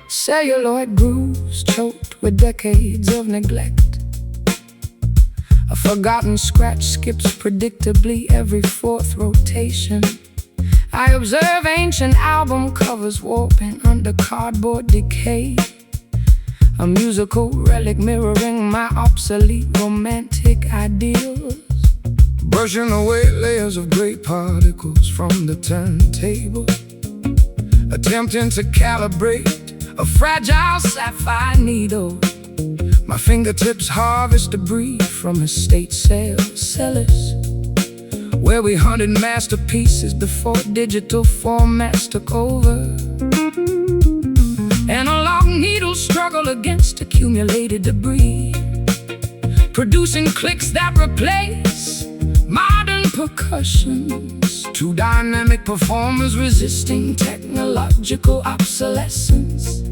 Celluloid grooves choked with decades of neglect. A forgotten scratch skips predictably every fourth rotation. I observe ancient album covers warping under cardboard decay, a musical relic mirroring my obsolete romantic ideals, brushing away layers of gray particles from the turntable, attempting to calibrate a fragile sapphire needle. My fingertips harvest debris from estate sales cellars, where we hunted masterpieces before digital formats took over. Analog needles struggle against accumulated debris, producing clicks that replace modern percussions. Two dynamic performers resisting technological obsolescence,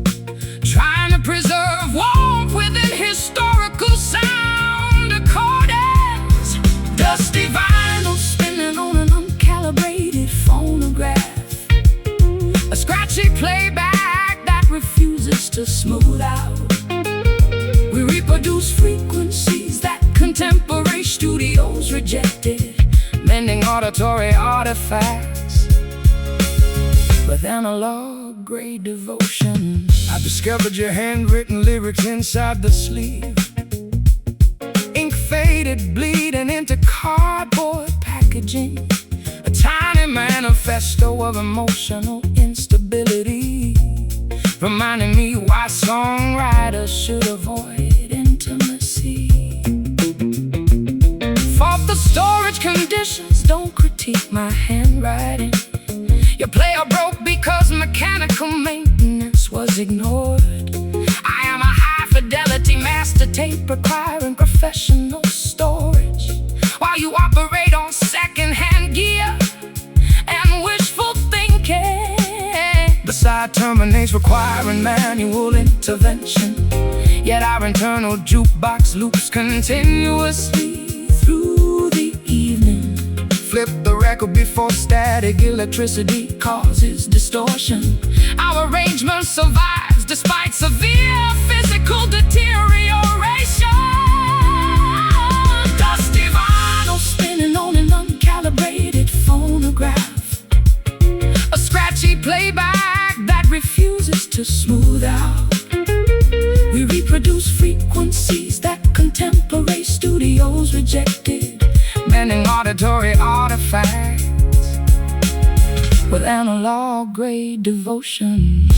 trying to preserve warmth within historical sound accordance. Dusty vinyl spinning on an uncalibrated phonograph, a scratchy playback that refuses to smooth out. We reproduce frequencies that contemporary studios rejected, mending auditory artifacts with analog grey devotion. I discovered your handwritten lyrics inside the sleeve, ink faded, bleeding into cardboard packaging, a tiny manifesto of emotional instability, reminding me why songwriters should avoid intimacy. Fault the storage conditions, don't critique my handwriting. Your player broke because mechanical maintenance was ignored. I am a high-fidelity master tape requiring professional storage, while you operate on second-hand gear and wishful thinking. The side terminates requiring manual intervention, yet our internal jukebox loops continuously through the evening. Flip the record before static electricity causes distortion. Our arrangement survives despite severe physical deterioration. Dusty vinyl spinning on an uncalibrated phonograph, a scratchy playback that refuses to smooth out. We reproduce frequencies that contemporary studios rejected, mending auditory artifacts with analog grey devotion.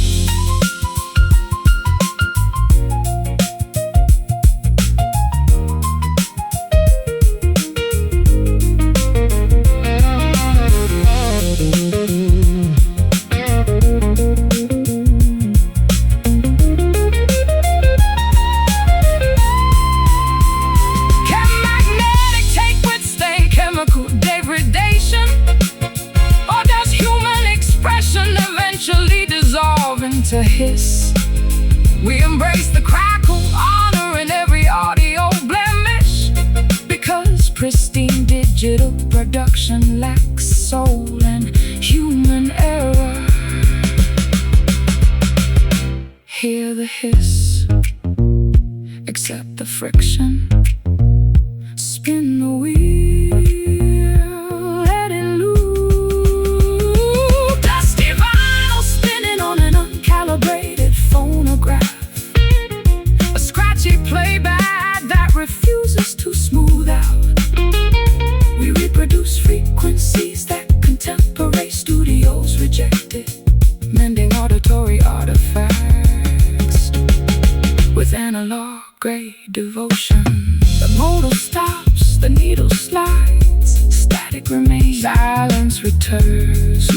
To hiss, we embrace the crackle, honoring every audio blemish, because pristine digital production lacks soul and human error. Hear the hiss, accept the friction, spin the wheel, let it loop. Dusty vinyl spinning on an uncalibrated phonograph, a scratchy playback that refuses to smooth out. We reproduce frequencies that contemporary studios rejected, mending auditory artifacts with analog grey devotion. The motor stops, the needle slides, static remains, silence returns.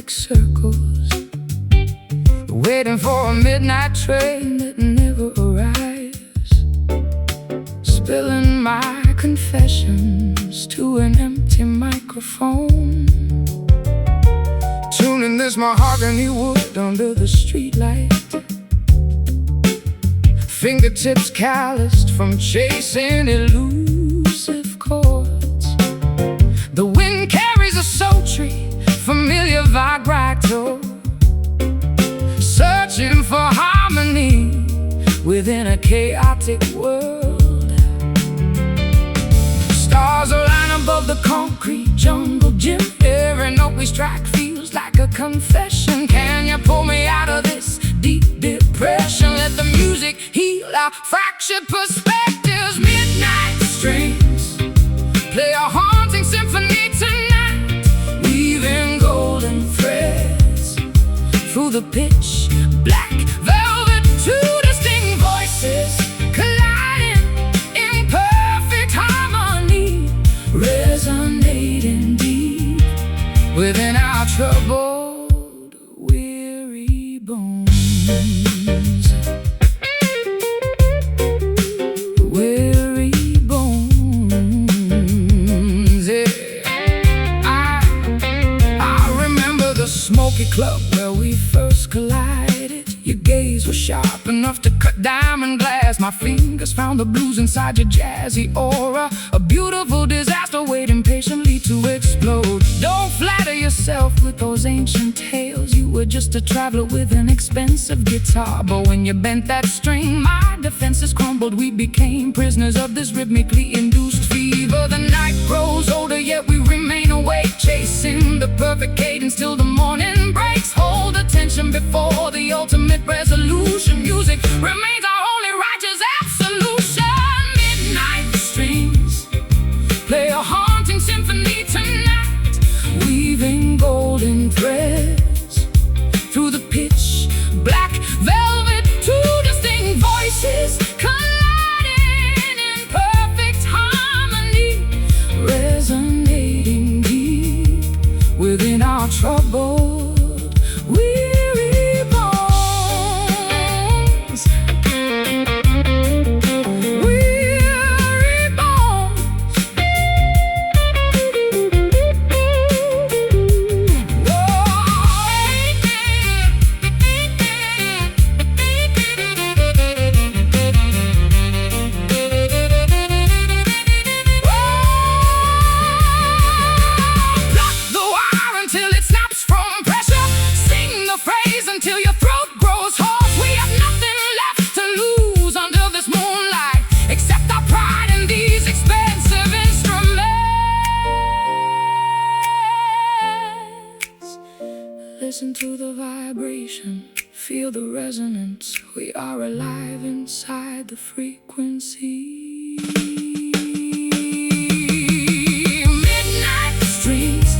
perfect circles, waiting for a midnight train that never arrives, spilling my confessions to an empty microphone, tuning this mahogany wood under the streetlight, fingertips calloused from chasing elusive chords. The wind carries a sultry, familiar vibrato, searching for harmony within a chaotic world. Stars align above the concrete jungle gym. Every note we strike feels like a confession. Can you pull me out of this deep depression? Let the music heal our fractured perspectives. Midnight strings play a haunting symphony tonight, weaving golden threads through the pitch black velvet. Two distinct voices colliding in perfect harmony, resonating deep within our troubled, weary bones. Weary bones, yeah. I remember the smoky club where we first collided. Your gaze was sharp enough to cut diamond glass. My fingers found the blues inside your jazzy aura, a beautiful disaster waiting patiently to explode. Don't flatter yourself with those ancient tales. You were just a traveler with an expensive guitar, but when you bent that string, my defenses crumbled. We became prisoners of this rhythmically induced fever. The night grows older, yet we remain awake, chasing the perfect cadence till the morning breaks. Hold attention before the ultimate resolution. Music remains our only righteous absolution. Midnight strings play a haunting symphony tonight, weaving golden threads through the pitch black velvet. Two distinct voices colliding in perfect harmony, resonating deep within our troubled, weary bones. Weary bones. Pluck the wire until it snaps from pressure. Sing the phrase until your throat grows hoarse. We have nothing left to lose under this moonlight, except our pride in these expensive instruments. Listen to the vibration, feel the resonance. We are alive inside the frequency. Midnight strings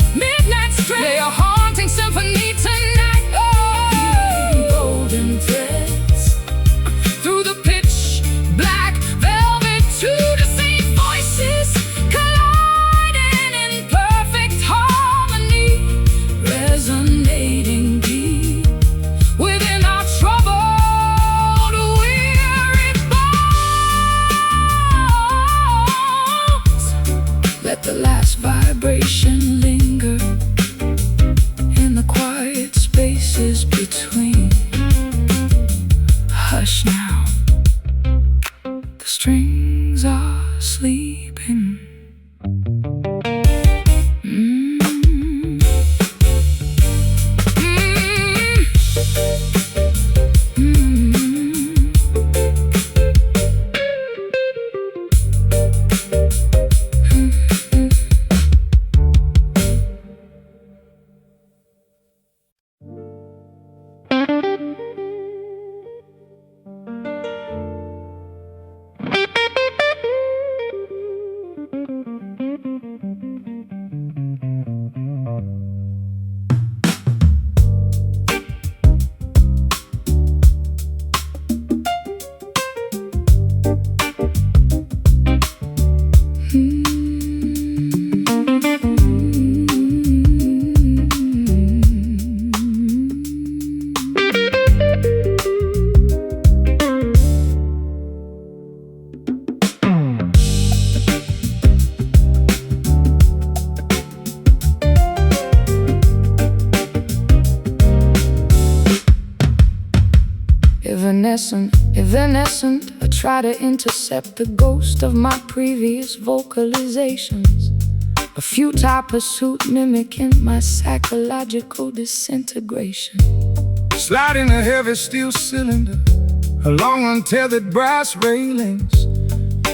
play a haunting symphony tonight. Oh, golden threads through the pitch black velvet. Two distinct voices colliding in perfect harmony, resonating deep within our troubled, weary bones. Let the last vibration linger in the quiet Evanescent, I try to intercept the ghost of my previous vocalizations. A futile pursuit mimicking my psychological disintegration. Sliding a heavy steel cylinder along untethered brass railings,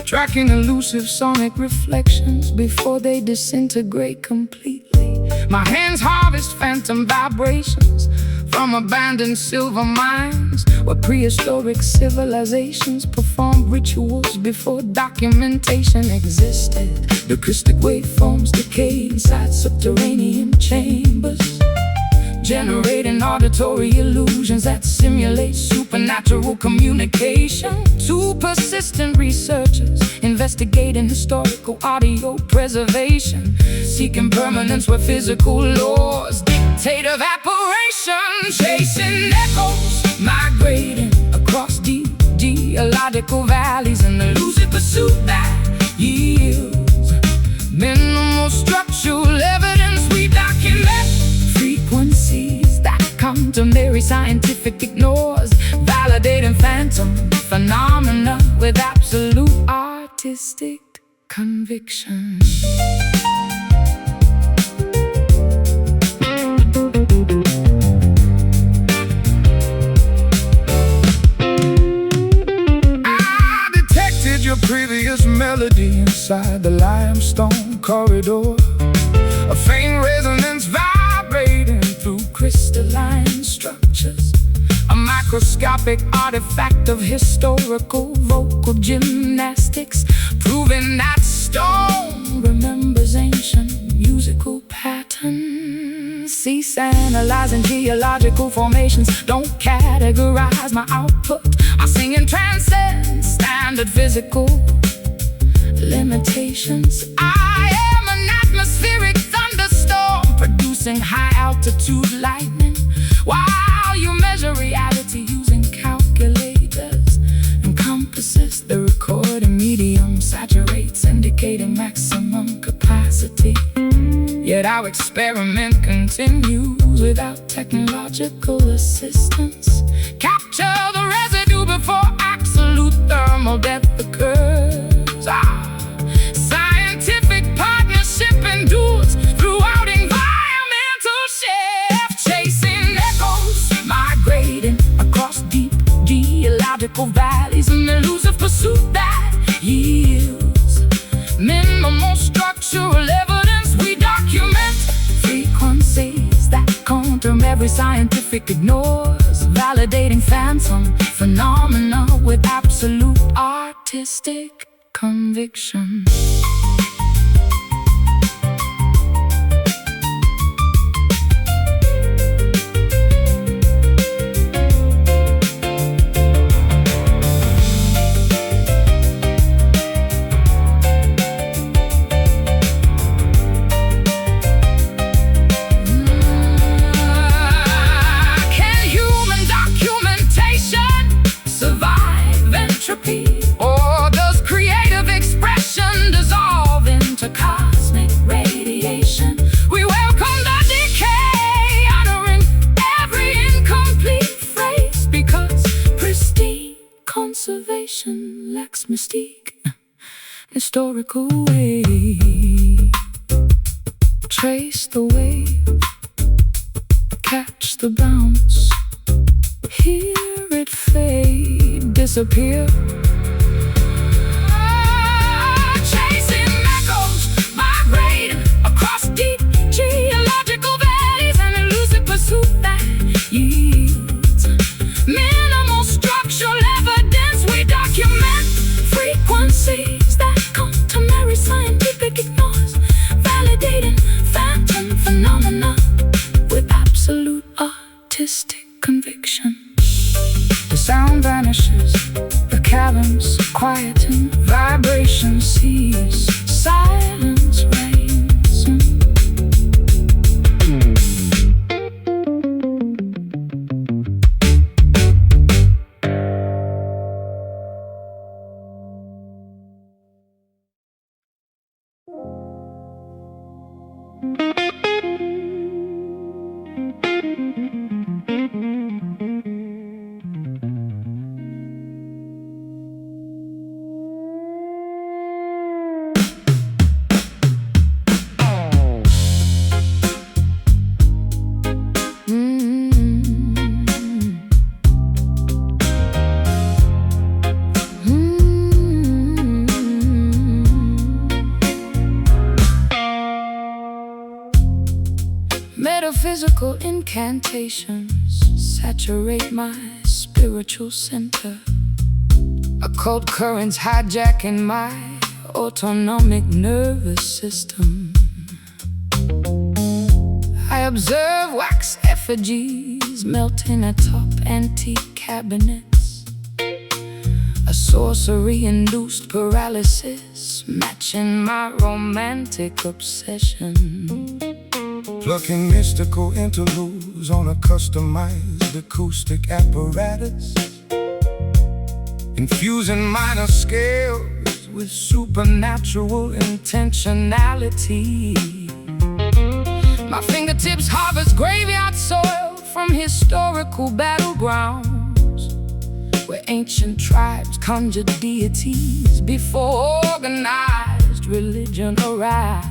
tracking elusive sonic reflections before they disintegrate completely. my hands harvest phantom vibrations from abandoned silver mines, where prehistoric civilizations performed rituals before documentation existed. the acoustic Waveforms decay inside subterranean chambers, generating auditory illusions that simulate supernatural communication. Two persistent researchers investigating historical audio preservation, seeking permanence where physical laws dictate evaporation. Chasing echoes, migrating across deep geological valleys in the elusive pursuit that yields minimal structural evidence. We document frequencies that contemporary scientific ignores, validating phantom phenomena with absolute artistic conviction. I detected your previous melody inside the limestone corridor, a faint resonance vibrating through Crystalline structures, a microscopic artifact of historical vocal gymnastics, proving that stone remembers ancient musical patterns. Cease analyzing geological formations, don't categorize my output. My singing transcends standard physical limitations. I am an atmospheric thunderstorm, producing high-altitude lightning, while you measure reality using calculators and compasses. The recording medium saturates, indicating maximum capacity, yet our experiment continues without technological assistance. Capture the residue before absolute thermal death occurs. Scientific partnership endures throughout environmental shift. Chasing echoes, migrating across deep geological valleys in elusive pursuit that yields minimal structural evidence. We document frequencies that contemporary scientific ignores, validating phantom phenomena with absolute artistic conviction. Can human documentation survive entropy? Or does creative expression dissolve into cosmic radiation? We welcome the decay, honoring every incomplete phrase, because pristine conservation lacks mystique. Historical wave, trace the wave, catch the bounce, hear it fade, disappear. Chasing echoes, migrating across deep geological valleys, an elusive pursuit that yields minimal structural evidence. We document frequencies that contemporary scientific ignores, validating phantom phenomena with absolute artistic conviction. The sound vanishes, the caverns quieten, vibrations cease, silence reigns. Magical incantations saturate my spiritual center. Occult currents hijacking my autonomic nervous system. I observe wax effigies melting atop antique cabinets. A sorcery-induced paralysis matching my romantic obsession. Plucking mystical interludes on a customized acoustic apparatus. Infusing minor scales with supernatural intentionality. My fingertips harvest graveyard soil from historical battlegrounds, where ancient tribes conjured deities before organized religion arrived.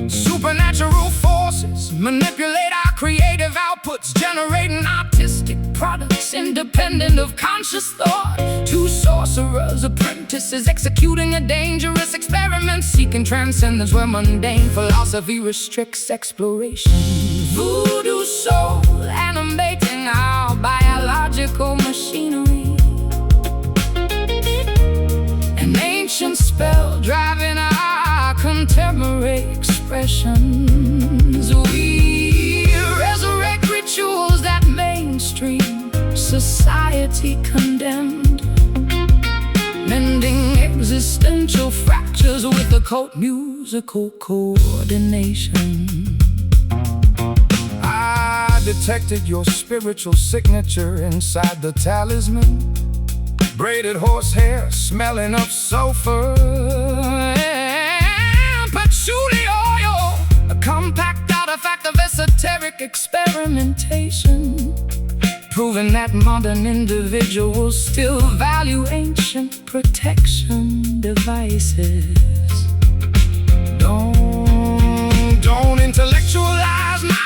Supernatural forces manipulate our creative outputs, generating artistic products independent of conscious thought. Two sorcerers, apprentices, executing a dangerous experiment, seeking transcendence where mundane philosophy restricts exploration. Voodoo soul animating our biological machinery. An ancient spell driving our contemporary expressions. We resurrect rituals that mainstream society condemned, mending existential fractures with occult musical coordination. I detected your spiritual signature inside the talisman. Braided horsehair smelling of sulfur and patchouli oil, a compact artifact of esoteric experimentation, proving that modern individuals still value ancient protection devices. Don't intellectualize my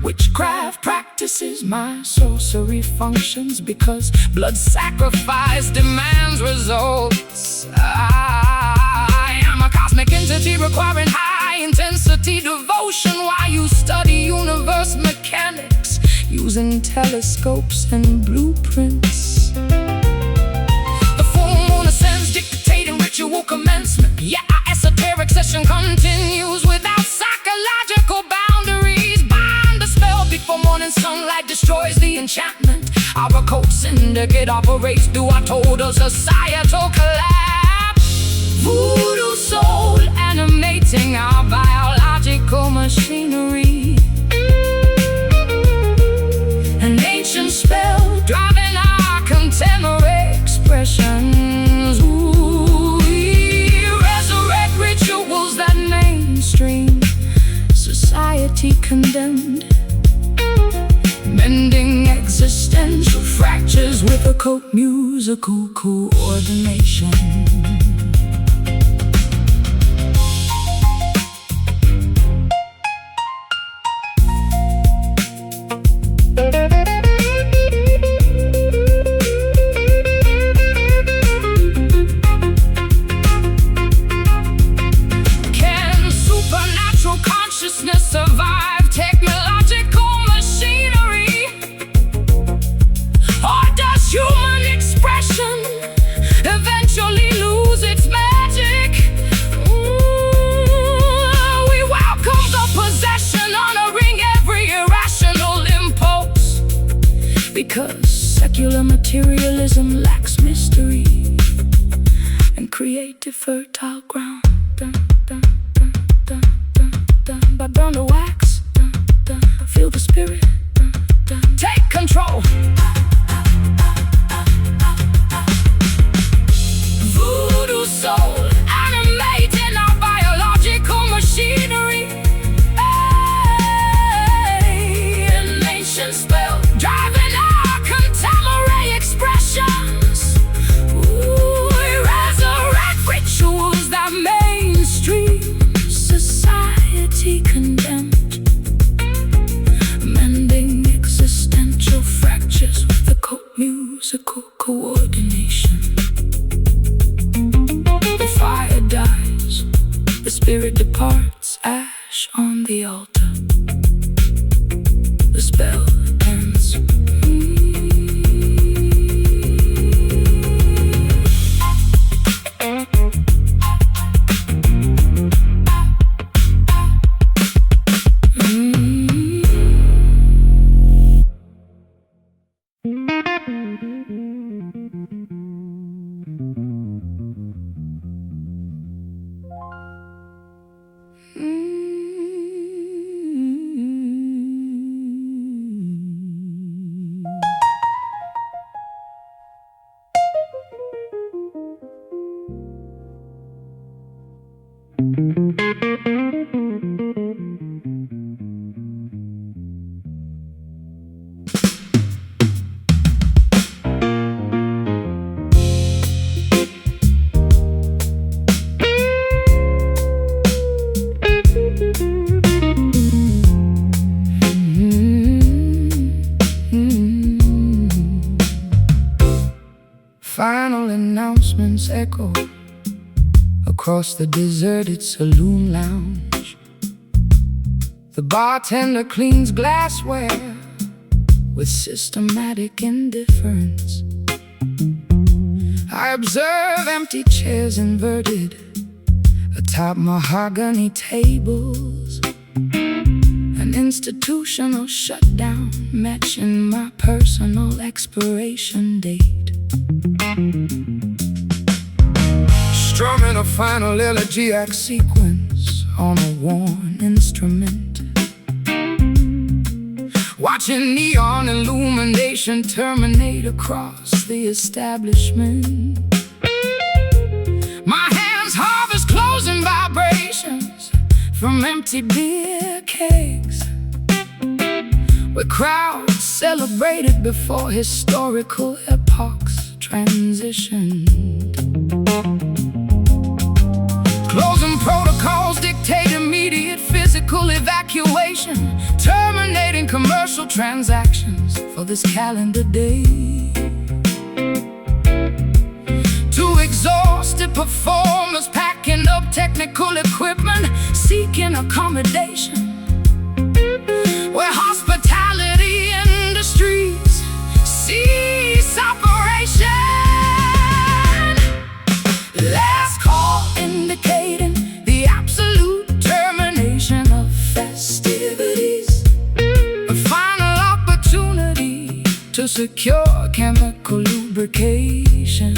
witchcraft practices, my sorcery functions, because blood sacrifice demands results. I am a cosmic entity requiring high-intensity devotion while you study universe mechanics using telescopes and blueprints. The full moon ascends, dictating ritual commencement. Yeah, our esoteric session continues without psychological boundaries. Bind the spell before morning sunlight destroys the enchantment. Our occult syndicate operates through our total societal collapse. Voodoo soul animating our biological machinery. An ancient spell driving our contemporary expressions. We resurrect rituals that mainstream society condemned, mending existential fractures with occult musical coordination. Survive technological machinery, or does human expression eventually lose its magic? We welcome the possession, honoring every irrational impulse, because secular materialism lacks mystery and creative fertile ground. But burn the wax, feel the spirit, take control. Voodoo soul animating our biological machinery. An ancient spell driving our contemporary expressions. We resurrect rituals that mainstream spell ends. Final announcements echo across the deserted saloon lounge. The bartender cleans glassware with systematic indifference. I observe empty chairs inverted atop mahogany tables, an institutional shutdown matching my personal expiration date. Strumming a final elegiac sequence on a worn instrument, watching neon illumination terminate across the establishment. My hands harvest closing vibrations from empty beer kegs, where crowds celebrated before historical epochs transitioned. Closing protocols dictate immediate physical evacuation, terminating commercial transactions for this calendar day. Two exhausted performers packing up technical equipment, seeking accommodation, where hospitality industries cease operation. Last call indicating the absolute termination of festivities, a final opportunity to secure chemical lubrication.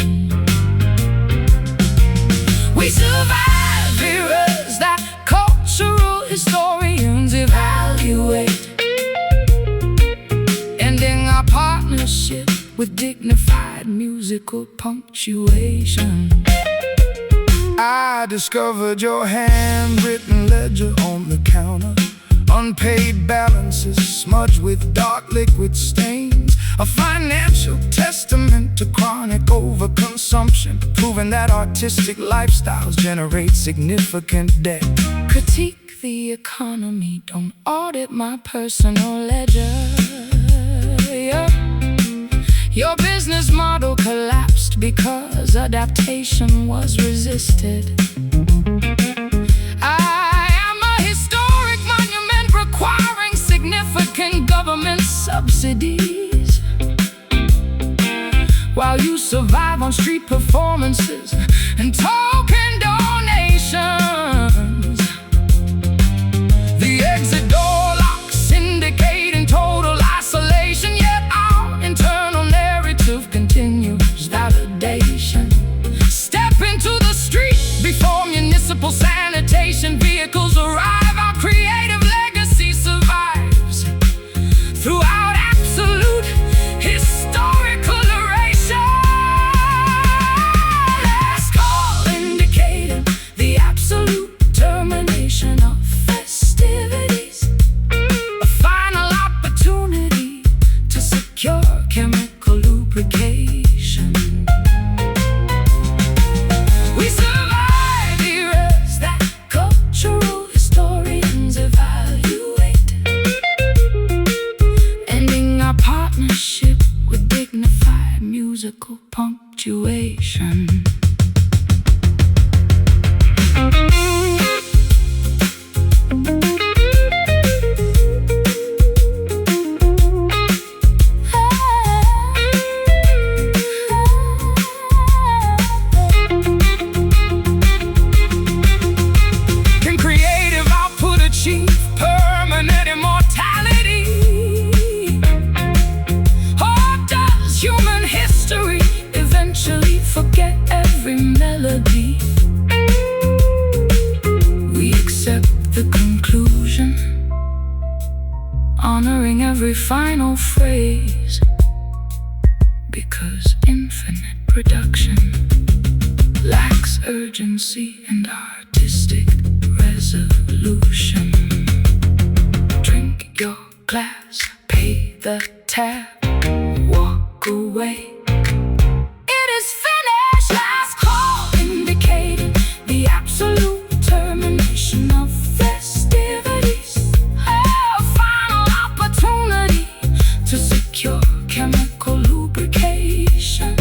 We survive eras that cultural historians evaluate, ending our partnership with dignified musical punctuation. I discovered your handwritten ledger on the counter, unpaid balances smudged with dark liquid stains, a financial testament to chronic overconsumption, proving that artistic lifestyles generate significant debt. Critique the economy, don't audit my personal ledger. Your business model collapsed because adaptation was resisted. I am a historic monument requiring significant government subsidies, while you survive on street performances and token donations. The exit door locks indicate in total isolation, yet our internal narrative continues validation. Step into the street before municipal sanitation vehicles arrive. Our creative legacy survives throughout absolute historical erasure. Last call indicating the absolute termination of festivities, a final opportunity to secure chemical lubrication. We survive eras that cultural historians evaluate, ending our partnership with dignified musical punctuation. honoring every final phrase, because infinite production lacks urgency and artistic resolution. Drink your glass, pay the tab, walk away. It is finished. Last call indicating the absolute termination of festivities. A final opportunity to secure chemical lubrication.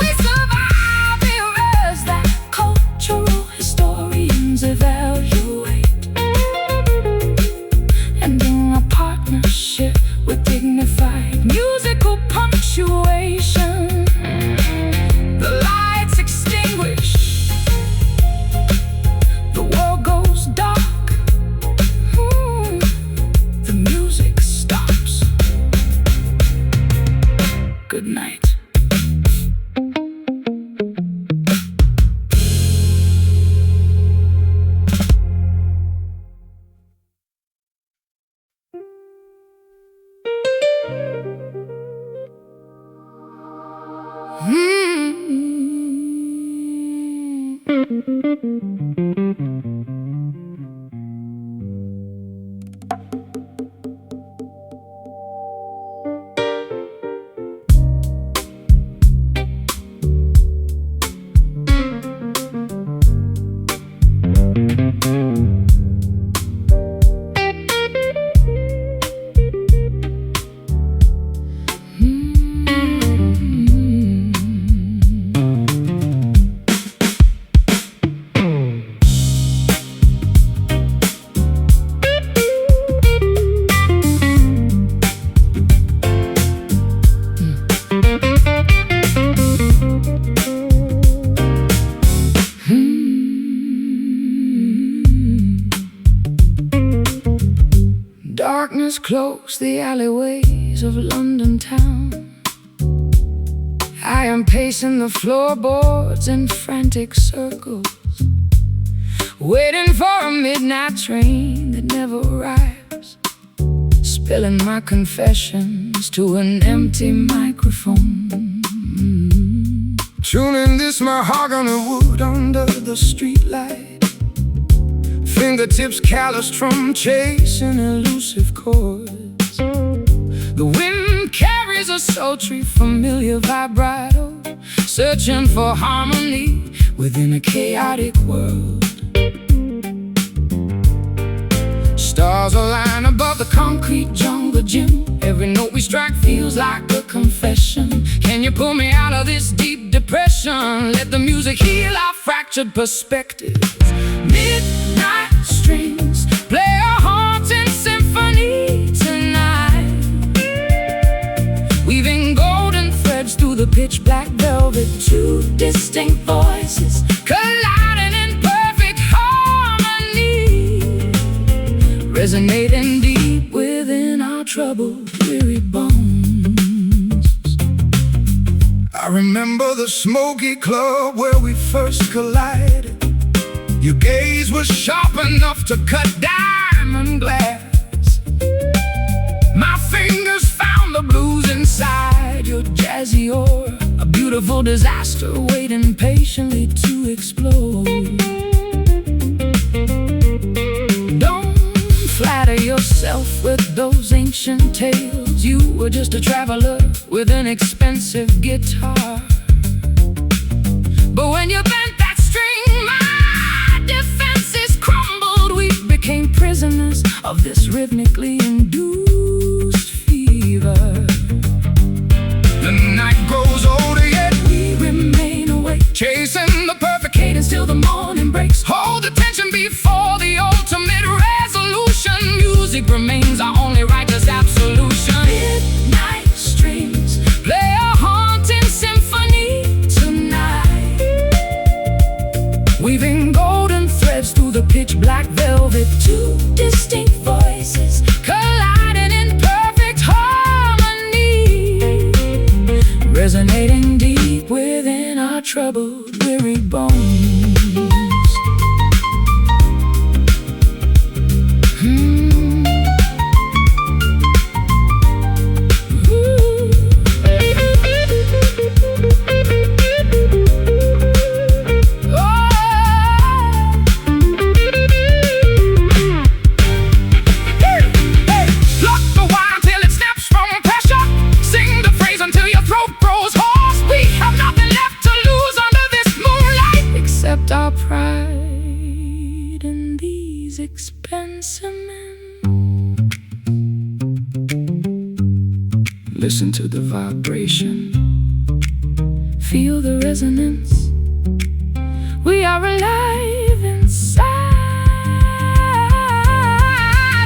We survive eras that cultural historians evaluate, ending a partnership with dignified musical punctuation. The lights extinguish, the world goes dark, the music stops. Good night. Darkness cloaks the alleyways of London town. I am pacing the floorboards in frantic circles, waiting for a midnight train that never arrives, spilling my confessions to an empty microphone. Tuning this mahogany wood under the streetlight, fingertips calloused from chasing elusive chords. The wind carries a sultry, familiar vibrato, searching for harmony within a chaotic world. Stars align above the concrete jungle gym. Every note we strike feels like a confession. Can you pull me out of this deep depression? Let the music heal our fractured perspectives. Midnight strings play a haunting symphony tonight, weaving golden threads through the pitch black velvet. Two distinct voices colliding in perfect harmony, resonating deep within our troubled, weary bones. I remember the smoky club where we first collided. Your gaze was sharp enough to cut diamond glass. My fingers found the blues inside your jazzy aura, a beautiful disaster waiting patiently to explode. Don't flatter yourself with those ancient tales. You were just a traveler with an expensive guitar. But when you bent that string, my defenses crumbled. We became prisoners of this rhythmically induced fever. The night grows older, yet We remain awake, chasing the perfect cadence till the morning breaks. hold the tension before the ultimate resolution. Music remains our only righteous absolution. Midnight strings Play a haunting symphony tonight, weaving golden threads through the pitch black velvet. Two distinct voices colliding in perfect harmony, resonating deep within our troubled, weary bones. and cement. Listen to the vibration. Feel the resonance. We are alive inside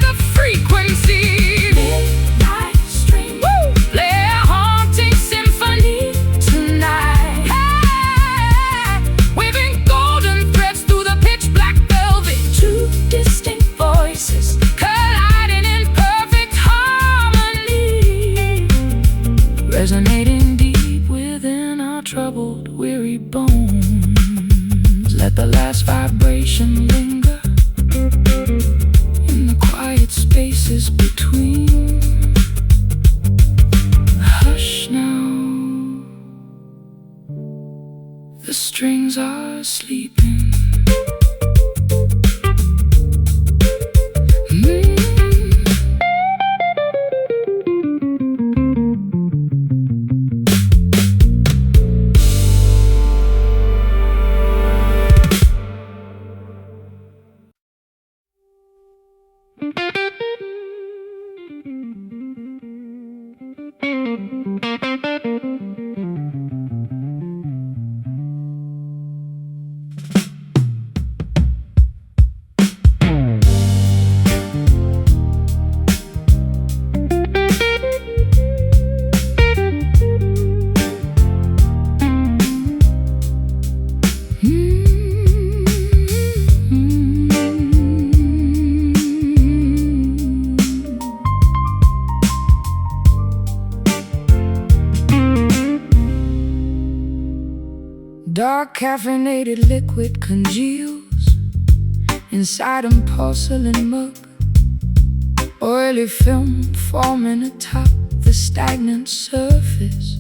a frequency. Midnight stream. Woo! Play a haunting symphony tonight. Hey! Waving golden threads through the pitch black velvet. Two distinct voices colliding in perfect harmony, resonating deep within our troubled, weary bones. Let the last vibration linger in the quiet spaces between. Hush now, the strings are sleeping. Dark caffeinated liquid congeals inside a porcelain mug. Oily film forming atop the stagnant surface.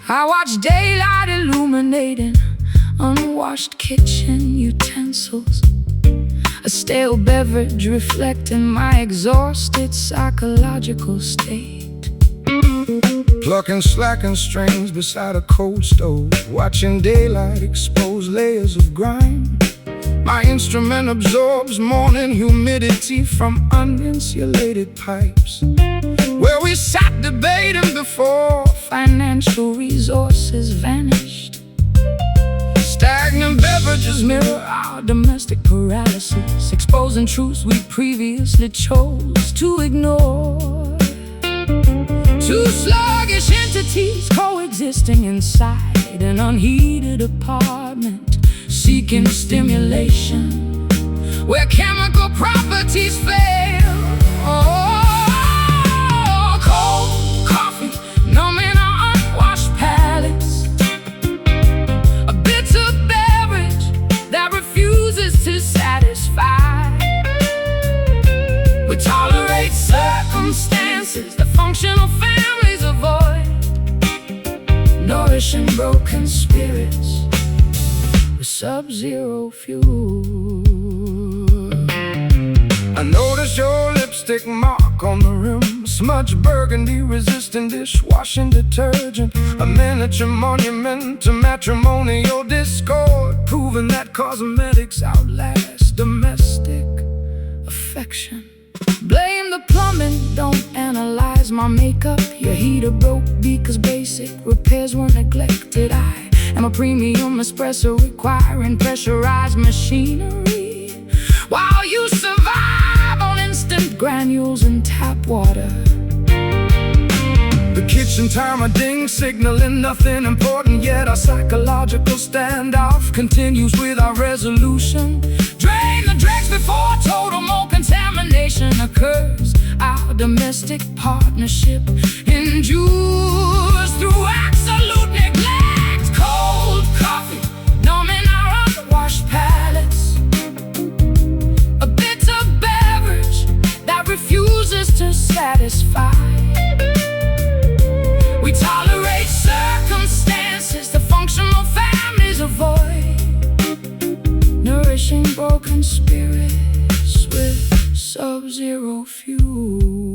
I watch daylight illuminating unwashed kitchen utensils. A stale beverage reflecting my exhausted psychological state. Plucking slacking strings beside a cold stove, watching daylight expose layers of grime. My instrument absorbs morning humidity from uninsulated pipes, where we sat debating before Financial resources vanished. stagnant beverages mirror Our domestic paralysis, exposing truths we previously chose to ignore. Two sluggish entities coexisting inside an unheated apartment, seeking stimulation where chemical properties fail. Oh, cold coffee numbing our unwashed palates. A bitter beverage that refuses to satisfy. We tolerate circumstances that functional families avoid, nourishing broken spirits with sub-zero fuel. I notice your lipstick mark on the rim, smudged burgundy resistant dishwashing detergent, a miniature monument to matrimonial discord, proving that cosmetics outlast domestic affection. Blame the plumbing, don't analyze my makeup. Your heater broke because basic repairs were neglected. I am a premium espresso requiring pressurized machinery, while you survive on instant granules and tap water. The kitchen timer ding signaling nothing important, yet our psychological standoff continues with our resolution. Drain the dregs before total mold contamination occurs. Our domestic partnership endures through absolute neglect. Cold coffee numbing our unwashed palates. A bitter beverage that refuses to satisfy. We tolerate circumstances that functional families avoid, nourishing broken spirits with sub-zero fuel.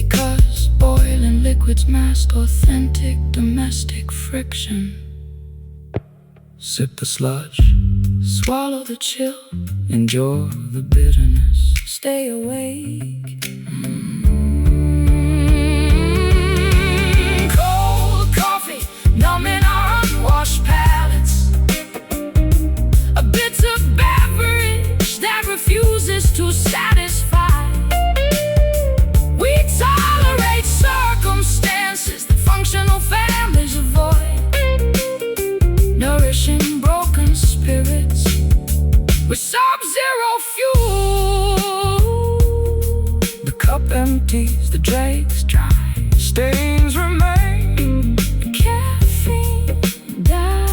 Because boiling liquids mask authentic domestic friction. Sip the sludge, Swallow the chill, enjoy the bitterness, stay awake. Cold coffee, numbing our unwashed palates. A bitter beverage that refuses to satisfy. We tolerate circumstances that functional families avoid. Nourishing broken spirits with sub-zero fuel. the cup empties, the dregs dry, stains remain. The caffeine dies.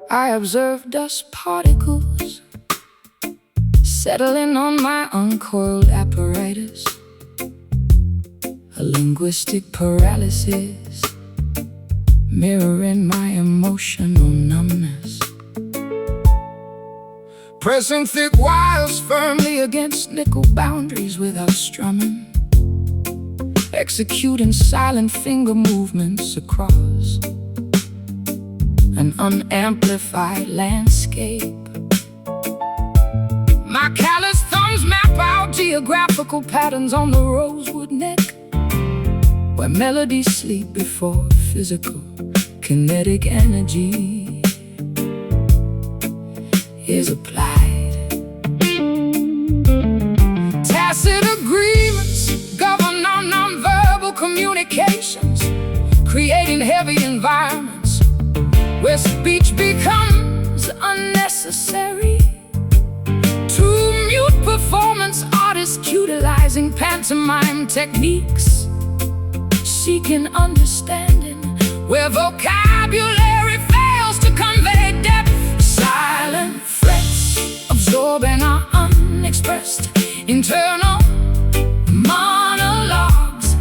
I observe dust particles settling on my uncoiled apparatus. A linguistic paralysis mirroring my emotional numbness. Pressing thick wires Firmly against nickel boundaries without strumming. Executing silent finger movements across an unamplified landscape. My callous thumbs map out geographical patterns on the rosewood neck, where melodies sleep before physical kinetic energy is applied. Tacit agreements govern our nonverbal communications, creating heavy environments where speech becomes unnecessary. To mute performance artists utilizing pantomime techniques, seeking understanding where vocabulary fails to convey depth. Silent frets absorbing our unexpressed internal monologues.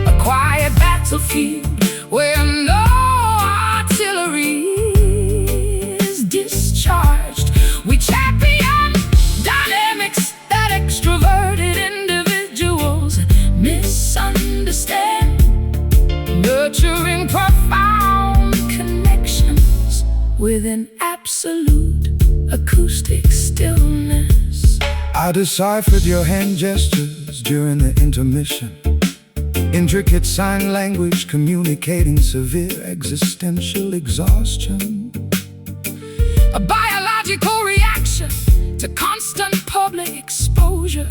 A quiet battlefield where no artillery is discharged. We champion dynamics that extroverted individuals misunderstand, nurturing profound connections with an absolute acoustic stillness. I deciphered your hand gestures during the intermission. Intricate sign language communicating severe existential exhaustion. A biological reaction to constant public exposure,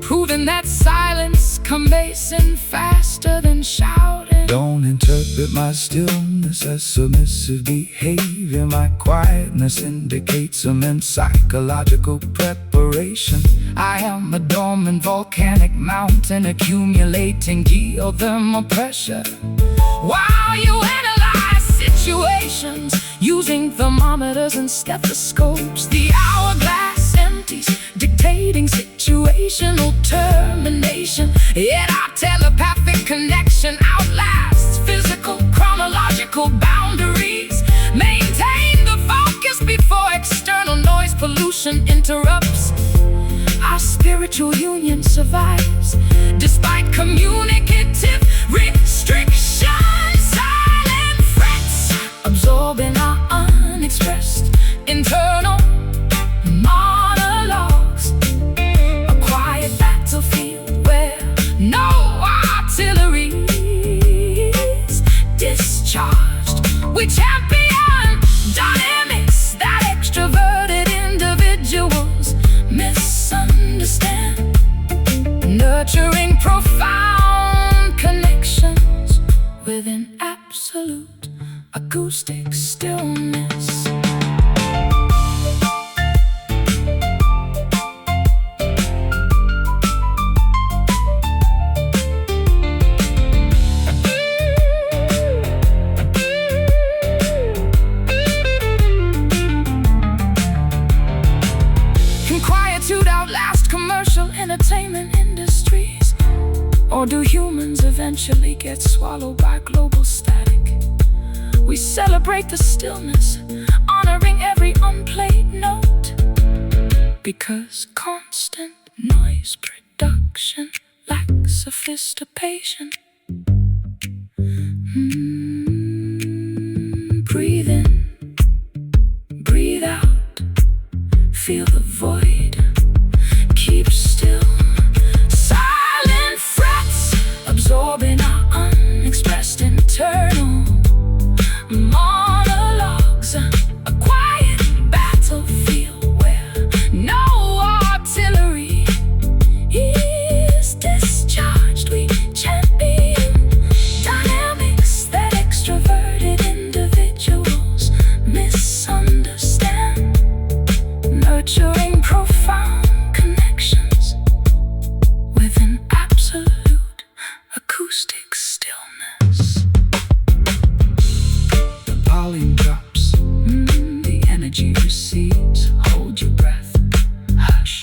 proving that silence conveys in faster than shouting. Don't interpret my stillness as submissive behavior. My quietness indicates immense psychological preparation. I am a dormant volcanic mountain accumulating geothermal pressure, while you analyze situations using thermometers and stethoscopes. The hourglass empties, dictating situational termination. Yet our telepathic connection outlasts physical chronological boundaries. Maintain the focus before external noise pollution interrupts. Our spiritual union survives despite communicative restrictions. Silent frets absorb acoustic stillness. Can quietude outlast commercial entertainment industries? Or do humans eventually get swallowed by global static? We celebrate the stillness, honoring every unplayed note, because constant noise production lacks sophistication. Breathe in, breathe out, feel the void, keep still. Silent frets absorbing our unexpressed internal monologues. A quiet battlefield where no artillery is discharged. We champion dynamics that extroverted individuals misunderstand, nurturing profound connections with an absolute acoustic stillness. Volume drops, the energy recedes. Hold your breath, hush.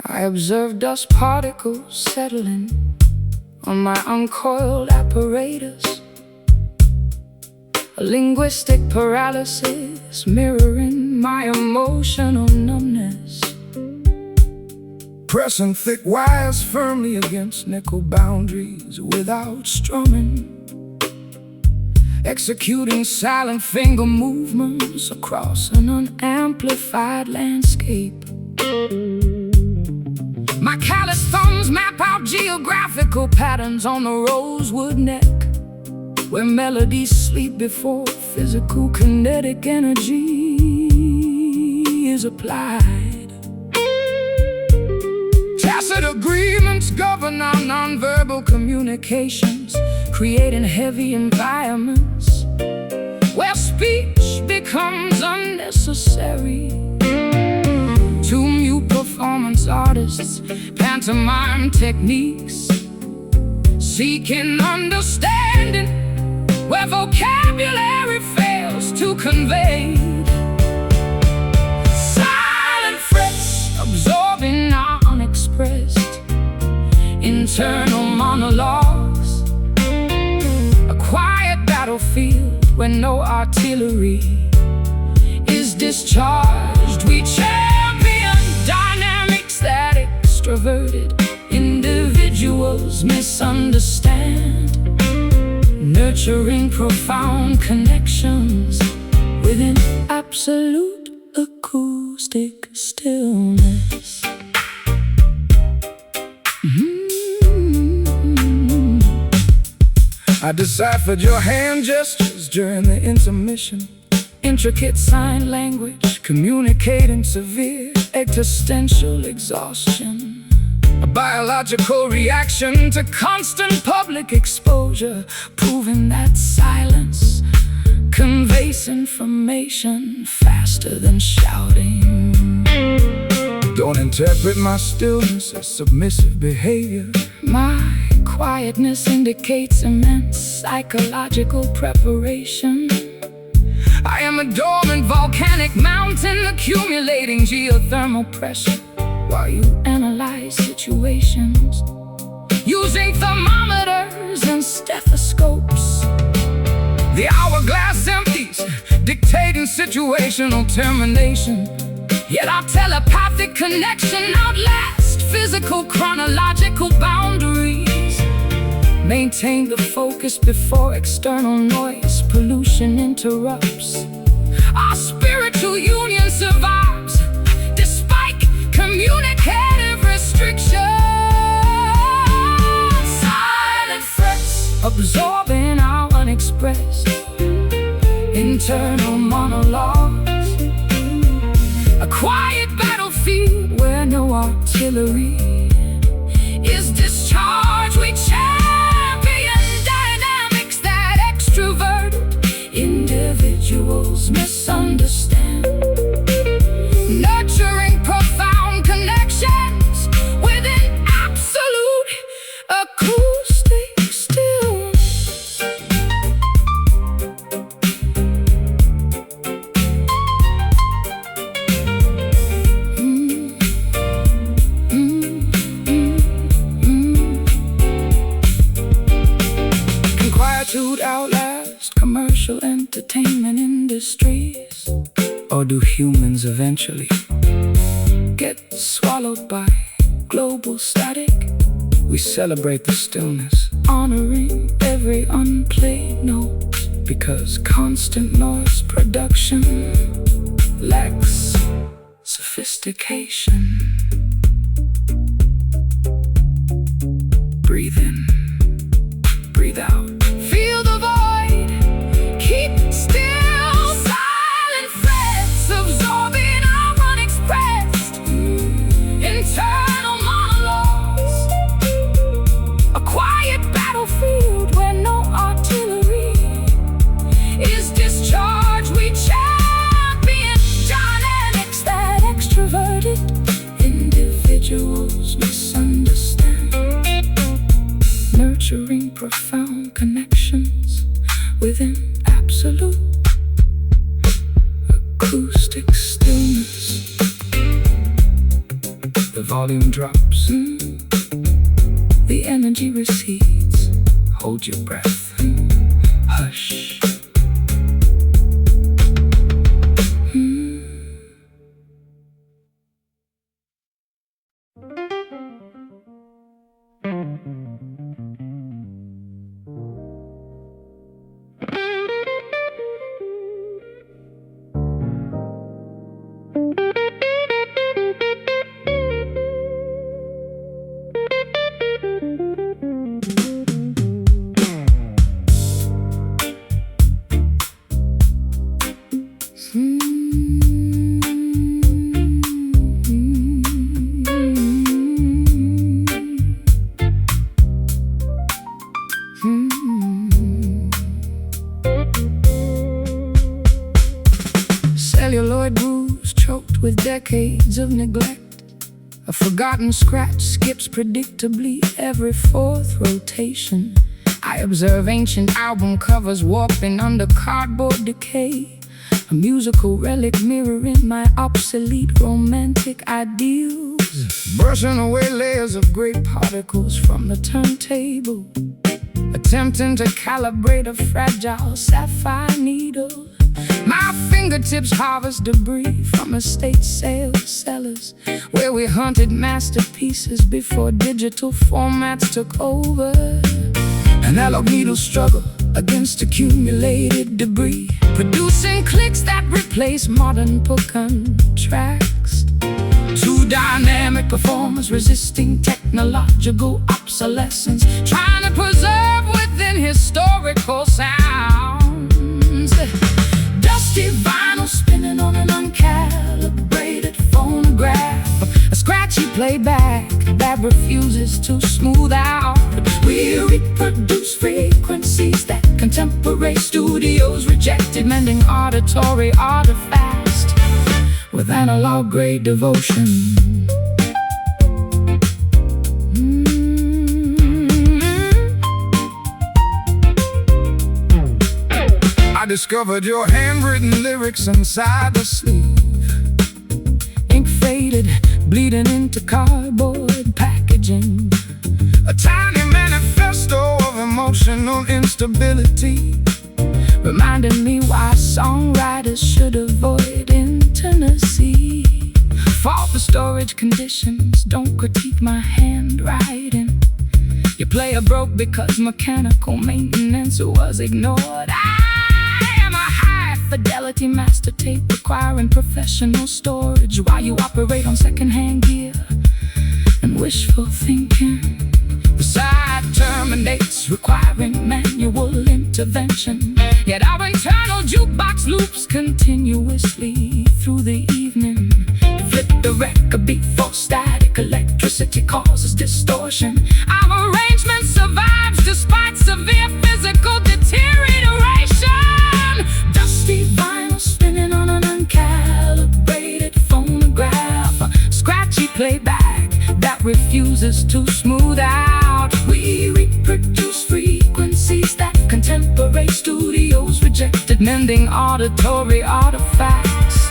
I observe dust particles settling on my uncoiled apparatus, a linguistic paralysis mirroring my emotional numbness. Pressing thick wires firmly against nickel boundaries without strumming, Executing silent finger movements across an unamplified landscape. My callous thumbs map out geographical patterns on the rosewood neck, where melodies sleep before physical kinetic energy is applied. Tacit agreements govern our nonverbal communications, creating heavy environments where speech becomes unnecessary. To mute performance artists, pantomime techniques, seeking understanding where vocabulary fails to convey. Silent frets absorbing our unexpressed internal monologues, a quiet battlefield where no artillery is discharged. We champion dynamics that extroverted individuals misunderstand, nurturing profound connections within absolute acoustic stillness. I deciphered your hand gestures during the intermission, Intricate sign language communicating severe existential exhaustion, a biological reaction to constant public exposure, proving that silence conveys information faster than shouting. Don't interpret my stillness as submissive behavior. My quietness indicates immense psychological preparation, I am a dormant volcanic mountain accumulating geothermal pressure while you analyze situations using thermometers and stethoscopes. The hourglass empties, dictating situational termination. Yet our telepathic connection outlasts physical chronological boundaries. Maintain the focus before external noise pollution interrupts. Our spiritual union survives despite communicative restrictions. Silent frets absorbing our unexpressed internal monologues. A quiet battlefield where no artillery is discharged. We champion dynamics that extroverted individuals misunderstand. Nurturing profound connections within absolute acoustic stillness. Can quietude outlast commercial entertainment industries? Or do humans eventually get swallowed by global static? We celebrate the stillness, honoring every unplayed note, because constant noise production lacks sophistication. Breathe in, breathe out. Feel the void, keep still. Silent frets absorbing our unexpressed internal monologues. A quiet battlefield where no artillery is discharged. We champion dynamics that extroverted individuals misunderstand. Nurturing profound connections within absolute acoustic stillness. The volume drops, the energy recedes. Hold your breath, hush. Celluloid grooves choked with decades of neglect. A forgotten scratch skips predictably every fourth rotation. I observe ancient album covers warping under cardboard decay. A musical relic mirroring my obsolete romantic ideals. Brushing away layers of gray particles from the turntable. Attempting to calibrate a fragile sapphire needle. My fingertips harvest debris from estate sales cellars, where we hunted masterpieces before digital formats took over. Analog needles struggle against accumulated debris, producing clicks that replace modern Pocan tracks. Two dynamic performers resisting technological obsolescence, trying to preserve within historical sounds. Dusty vinyl spinning on an uncalibrated phonograph. A scratchy playback that refuses to smooth out. We reproduce frequencies that contemporary studios rejected, mending auditory artifacts with analog grade devotion. discovered your handwritten lyrics inside the sleeve. Ink faded, bleeding into cardboard packaging. A tiny manifesto of emotional instability, reminding me why songwriters should avoid intimacy. Fault the storage conditions, don't critique my handwriting. Your player broke because mechanical maintenance was ignored. I am a high-fidelity master tape requiring professional storage while you operate on second-hand gear and wishful thinking. The site terminates, requiring manual intervention. Yet our internal jukebox loops continuously through the evening. Flip the record before static electricity causes distortion. Our arrangement survives despite severe physical deterioration. Dusty vinyl spinning on an uncalibrated phonograph. A scratchy playback that refuses to smooth out. We reproduce frequencies that contemporary studios rejected, mending auditory artifacts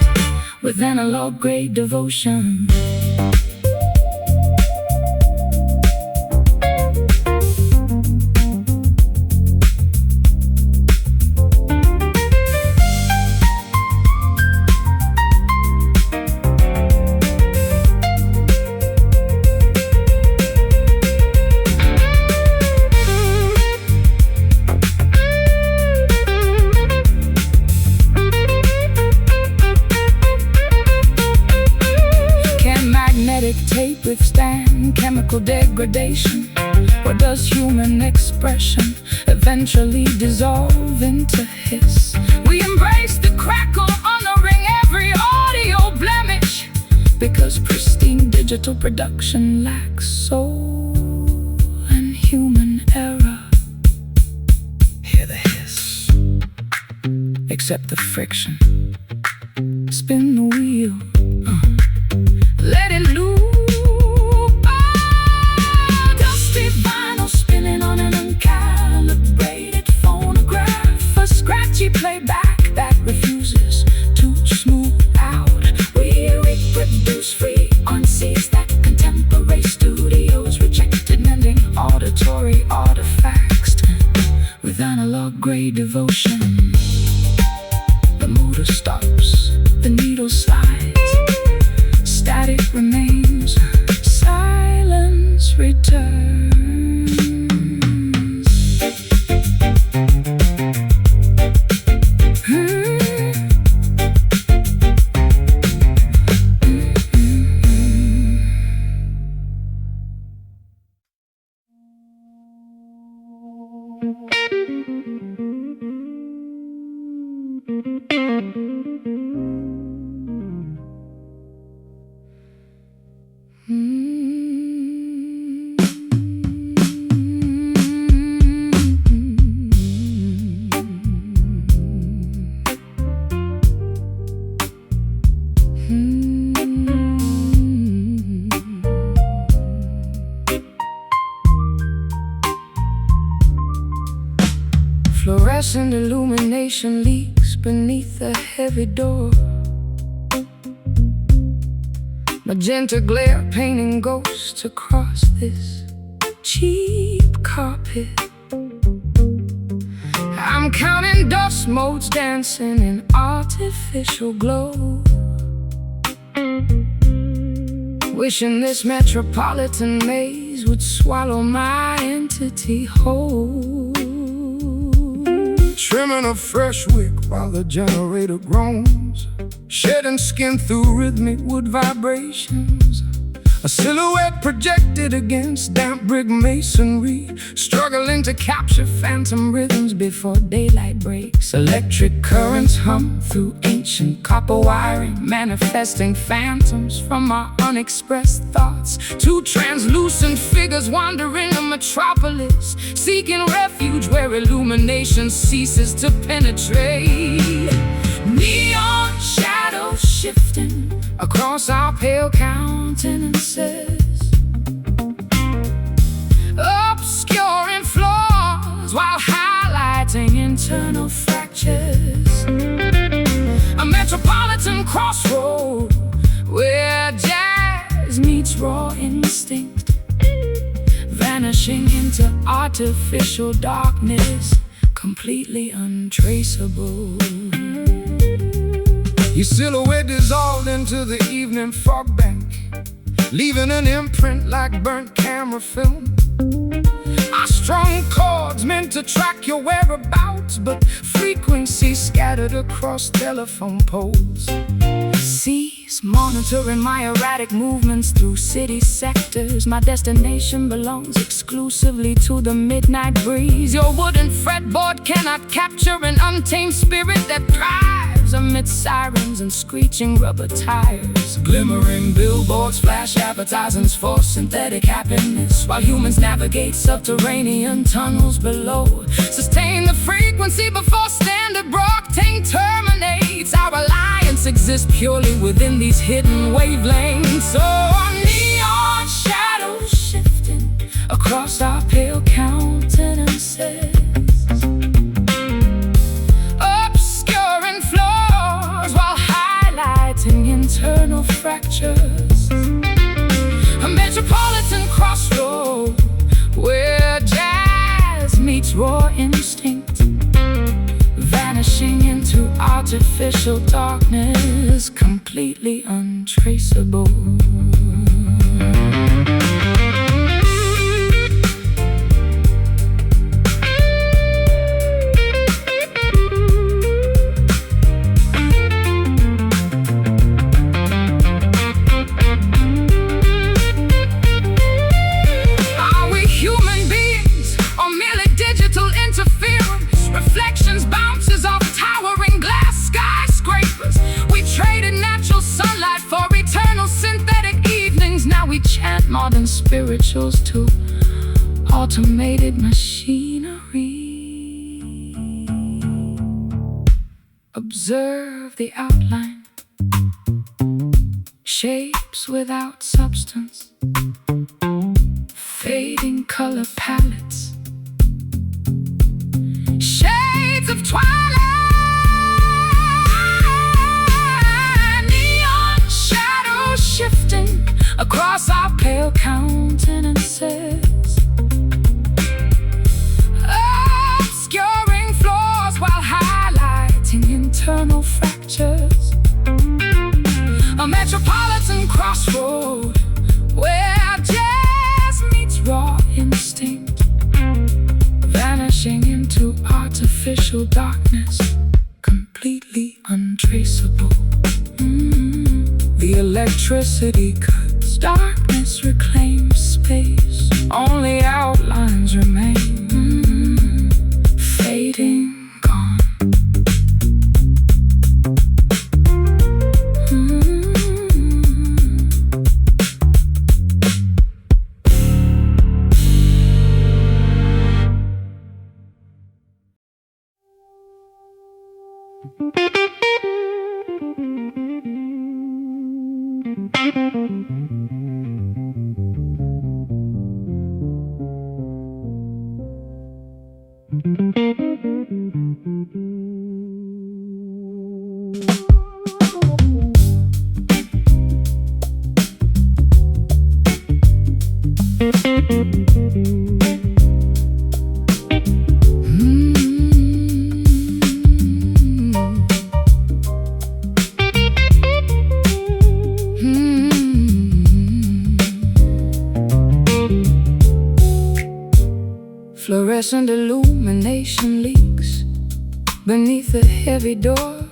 with analog-grade devotion. Tape withstand chemical degradation? Or does human expression eventually dissolve into hiss? We embrace the crackle, honoring every audio blemish, because pristine digital production lacks soul and human error. Hear the hiss, accept the friction, spin the wheel, let it loop. Oh, dusty vinyl spinning on an uncalibrated phonograph. A scratchy playback that refuses to smooth out. We reproduce frequencies that contemporary studios rejected, mending auditory artifacts with analog-grade devotion. The motor stops, the needle slides. Static remains, silence returns. Fluorescent illumination leaks beneath the heavy door. Magenta glare painting ghosts across this cheap carpet. I'm counting dust motes dancing in artificial glow, wishing this metropolitan maze would swallow my entity whole. Trimming a fresh wick while the generator groans, shedding skin through rhythmic wood vibrations. A silhouette projected against damp brick masonry, struggling to capture phantom rhythms before daylight breaks. Electric currents hum through ancient copper wiring, manifesting phantoms from our unexpressed thoughts. Two translucent figures wandering a metropolis, seeking refuge where illumination ceases to penetrate. Neon shadows shifting across our pale countenances, obscuring flaws while highlighting internal fractures. crossroad where jazz meets raw instinct, vanishing into artificial darkness, completely untraceable. Your silhouette dissolved into the evening fog bank, leaving an imprint like burnt camera film. Our strung chords meant to track your whereabouts, but frequency scattered across telephone poles. Seas monitoring my erratic movements through city sectors. My destination belongs exclusively to the midnight breeze. Your wooden fretboard cannot capture an untamed spirit that thrives amidst sirens and screeching rubber tires. Glimmering billboards flash advertisements for synthetic happiness, while humans navigate subterranean tunnels below. Sustain the frequency before standard broadcasting terminates. Our alliance exists purely within these hidden wavelengths. So our neon shadows shifting across our pale countenances, obscuring flaws while highlighting internal fractures. A metropolitan crossroad where jazz meets raw instinct, vanishing into artificial darkness, completely untraceable. Are we human beings or merely digital interference? Reflections, bounces off towering glass skyscrapers. We traded natural sunlight for eternal synthetic evenings. Now we chant modern spirituals to automated machinery. Observe the outline, shapes without substance, fading color palettes, shades of twilight. Neon shadows shifting across our pale countenances, obscuring flaws while highlighting internal fractures. A metropolitan crossroad where jazz meets raw instinct, vanishing into artificial darkness, completely untraceable. The electricity cuts, darkness reclaims space, only outlines remain, fading, gone. Fluorescent illumination leaks beneath the heavy door.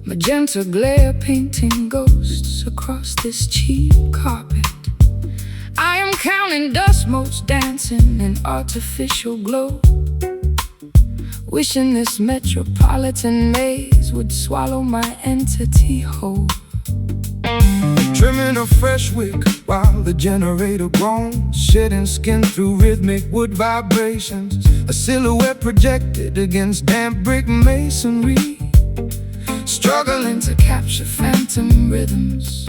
Magenta glare painting ghosts across this cheap carpet. I am counting dust motes dancing in artificial glow, wishing this metropolitan maze would swallow my entity whole. Trimming a fresh wick while the generator groans, shedding skin through rhythmic wood vibrations. A silhouette projected against damp brick masonry, struggling to capture phantom rhythms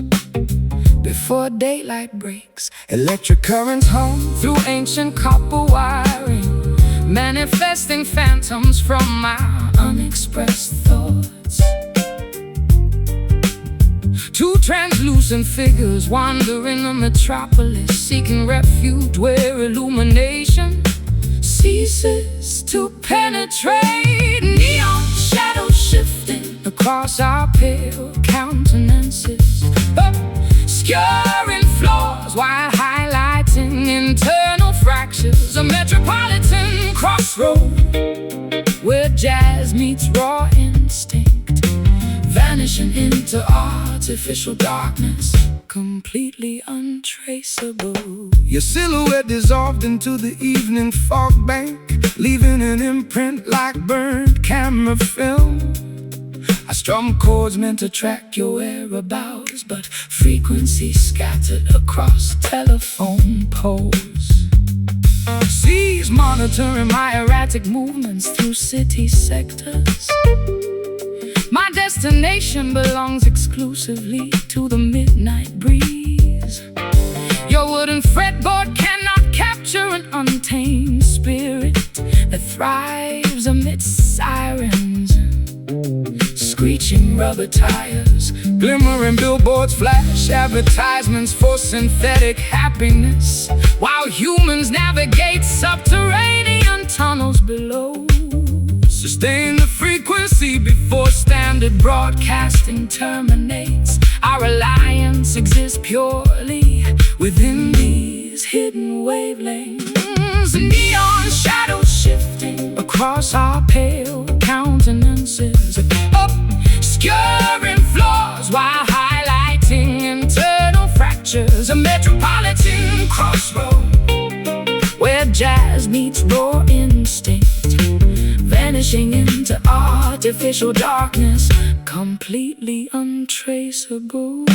before daylight breaks. Electric currents hum through ancient copper wiring, manifesting phantoms from my unexpressed thoughts. Two translucent figures wander in the metropolis, seeking refuge where illumination ceases to penetrate. Neon shadows shifting across our pale countenances, obscuring flaws while highlighting internal fractures. A metropolitan crossroad where jazz meets raw instinct, vanishing into artificial darkness, completely untraceable. Your silhouette dissolved into the evening fog bank, leaving an imprint like burned camera film. I strum chords meant to track your whereabouts, but frequencies scattered across telephone poles. Seas monitoring my erratic movements through city sectors. My destination belongs exclusively to the midnight breeze. Your wooden fretboard cannot capture an untamed spirit that thrives amidst sirens, screeching rubber tires, glimmering billboards flash advertisements for synthetic happiness, while humans navigate subterranean tunnels below. Sustain the frequency before standard broadcasting terminates. Our alliance exists purely within these hidden wavelengths. Neon shadows shifting across our pale countenances, obscuring flaws while highlighting internal fractures. A metropolitan crossroad where jazz meets raw instinct, vanishing into artificial darkness, completely untraceable.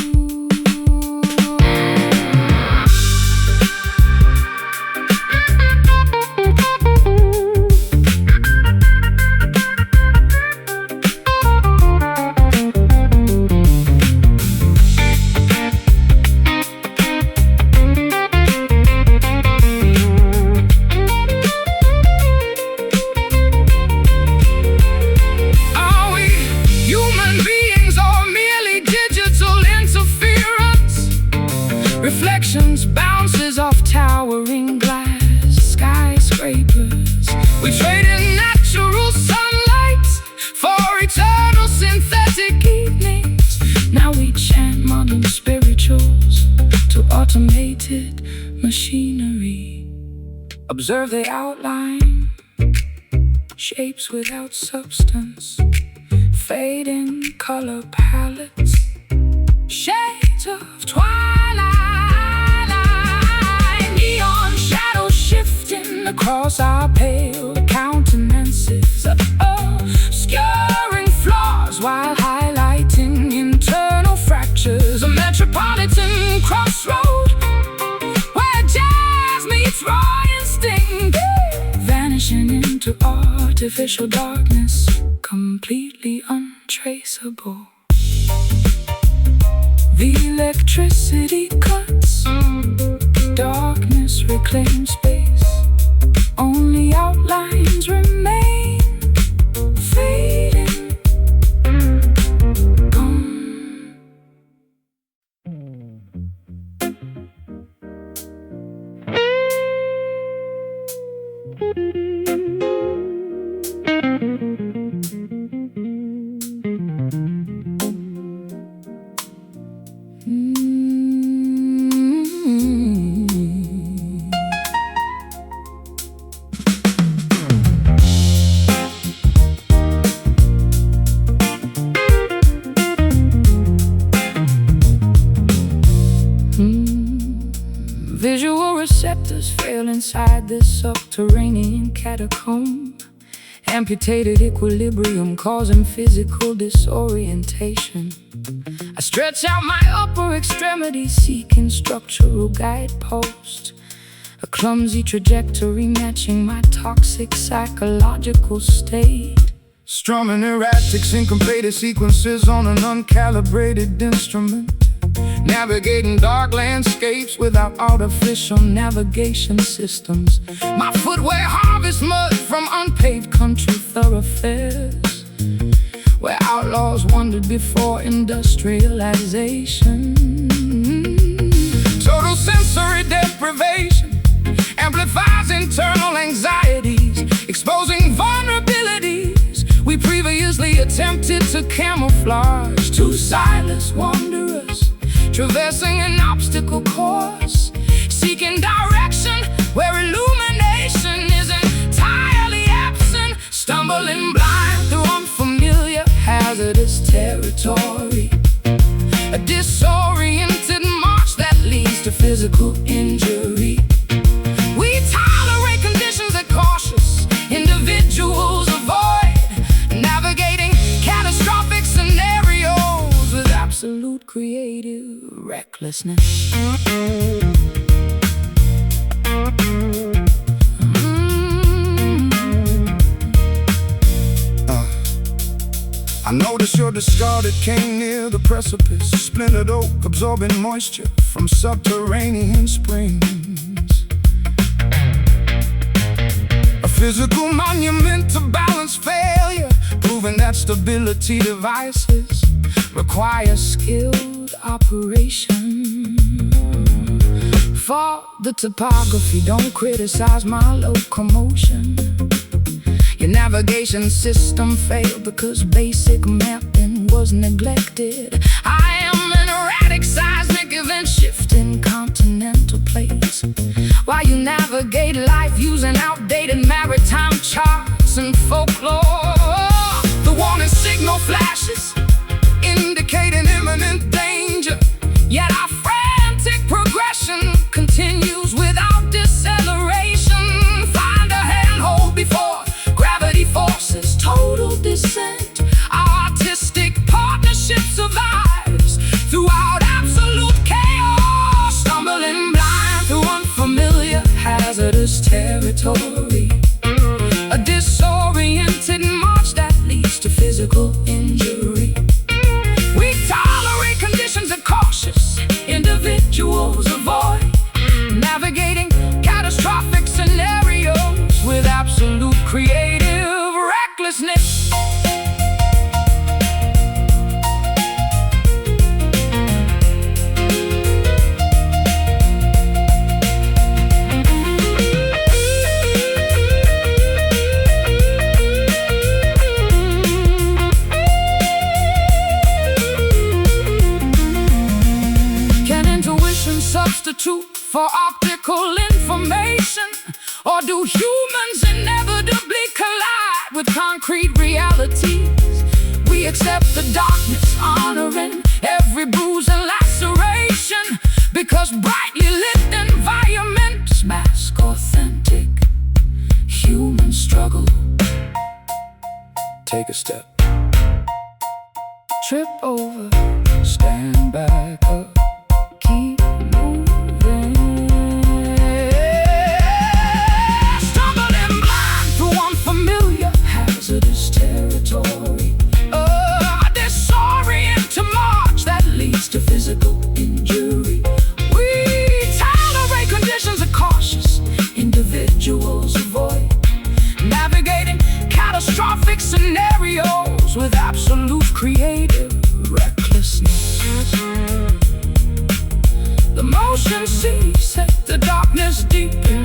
Reflections, bounces off towering glass skyscrapers. We traded natural sunlight for eternal synthetic evenings. Now we chant modern spirituals to automated machinery. Observe the outline, shapes without substance, fading color palettes, shades of twilight. Across our pale countenances, obscuring flaws while highlighting internal fractures. A metropolitan crossroad where jazz meets raw instinct, vanishing into artificial darkness, completely untraceable. The electricity cuts, darkness reclaims space. Only outlines remain, fading, gone. Visual receptors fail inside this subterranean catacomb. Amputated equilibrium causing physical disorientation. I stretch out my upper extremity seeking structural guideposts. A clumsy trajectory matching my toxic psychological state. Strumming erratic syncopated sequences on an uncalibrated instrument. Navigating dark landscapes without artificial navigation systems. My footwear harvests mud from unpaved country thoroughfares, where outlaws wandered before industrialization. Total sensory deprivation amplifies internal anxieties, exposing vulnerabilities we previously attempted to camouflage. Two sightless wanderers traversing an obstacle course, seeking direction where illumination is entirely absent, stumbling blind through unfamiliar hazardous territory. A disoriented march that leads to physical injury. We tolerate conditions that cautious individuals avoid, navigating catastrophic scenarios with absolute creative recklessness. I noticed your discarded cane near the precipice, splintered oak absorbing moisture from subterranean springs. A physical monument to balance failure, proving that stability devices require skilled operation. For the topography, don't criticize my locomotion. Your navigation system failed because basic mapping was neglected. I am an erratic seismic event shifting continental plates, while you navigate life using outdated maritime charts and folklore. The warning signal flashes, indicating imminent danger, yet our frantic progression continues without deceleration. Find a handhold before gravity forces total descent. Our artistic partnership survives throughout absolute chaos, stumbling blind through unfamiliar hazardous territory. A disoriented march that leads to physical injury. We tolerate conditions that cautious individuals avoid, navigating catastrophic scenarios with absolute creative recklessness. Can intuition substitute for optical information? Or do humans inevitably collide with concrete realities? We accept the darkness, honoring every bruise and laceration, because brightly lit environments mask authentic human struggle. take a step, trip over, stand back up, keep moving. Stumbling blind through unfamiliar hazardous territory. A disorient march that leads to physical injury. We tolerate conditions that cautious individuals avoid, navigating catastrophic scenarios with absolute creative recklessness. The motion ceases, the darkness deepens.